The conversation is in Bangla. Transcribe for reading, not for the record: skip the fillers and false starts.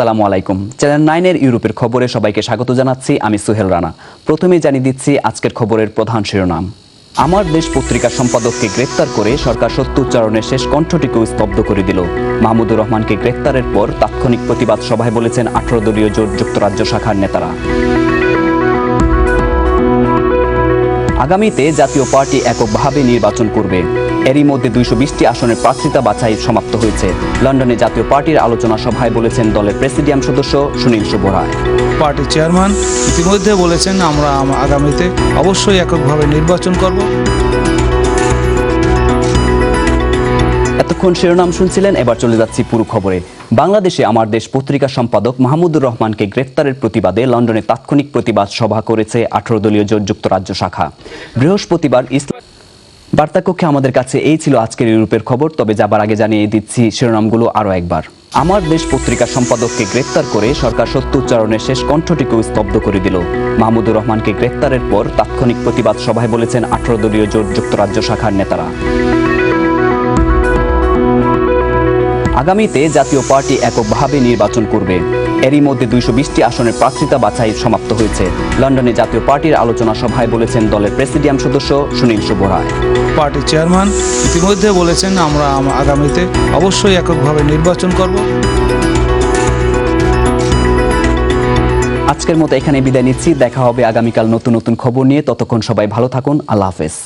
আসসালামু আলাইকুম। চ্যানেল 9 এর ইউরোপের খবরে সবাইকে স্বাগত জানাচ্ছি। আমি সুহেল রানা। প্রথমেই জানিয়ে দিচ্ছি আজকের খবরের প্রধান শিরোনাম। আমার দেশ পত্রিকার সম্পাদককে গ্রেফতার করে সরকার সত্য উচ্চারণের শেষ কণ্ঠটিকেও স্তব্ধ করে দিল। মাহমুদুর রহমানকে গ্রেফতারের পর তাৎক্ষণিক প্রতিবাদ সভায় বলেছেন 18 দলীয় জোট যুক্তরাজ্য শাখার নেতারা। আগামীতে জাতীয় পার্টি এককভাবে নির্বাচন করবে। এরই মধ্যে 220টি আসনের প্রার্থিতা বাছাই সমাপ্ত হয়েছে। লন্ডনে জাতীয় পার্টির আলোচনা সভায় বলেছেন দলের প্রেসিডিয়াম সদস্য সুনীল শুভ রায়। পার্টির চেয়ারম্যান ইতিমধ্যে বলেছেন আমরা আগামীতে অবশ্যই এককভাবে নির্বাচন করব। এতক্ষণ শিরোনাম শুনছিলেন, এবার চলে যাচ্ছি পুরো খবরে। বাংলাদেশে আমার দেশ পত্রিকার সম্পাদক মাহমুদুর রহমানকে গ্রেফতারের প্রতিবাদে লন্ডনে তাৎক্ষণিক প্রতিবাদ সভা করেছে 18 দলীয় জোট যুক্তরাজ্য শাখা। বৃহস্পতিবার বার্তাকক্ষে আমাদের কাছে এই ছিল আজকের ইউরোপের খবর। তবে যাবার আগে জানিয়ে দিচ্ছি শিরোনামগুলো আরও একবার। আমার দেশ পত্রিকার সম্পাদককে গ্রেফতার করে সরকার সত্য উচ্চারণের শেষ কণ্ঠটিকেও স্তব্ধ করে দিল। মাহমুদুর রহমানকে গ্রেফতারের পর তাৎক্ষণিক প্রতিবাদ সভায় বলেছেন 18 দলীয় জোট যুক্তরাজ্য শাখার নেতারা। আগামীতে জাতীয় পার্টি এককভাবে নির্বাচন করবে। এরই মধ্যে 220টি আসনের প্রার্থিতা বাছাই সমাপ্ত হয়েছে। লন্ডনে জাতীয় পার্টির আলোচনা সভায় বলেছেন দলের প্রেসিডিয়াম সদস্য সুনীল শুভ রায়। পার্টির চেয়ারম্যান ইতিমধ্যে বলেছেন আমরা আগামীতে অবশ্যই এককভাবে নির্বাচন করব। আজকের মতো এখানে বিদায় নিচ্ছি। দেখা হবে আগামীকাল নতুন নতুন খবর নিয়ে। ততক্ষণ সবাই ভালো থাকুন। আল্লাহ হাফেজ।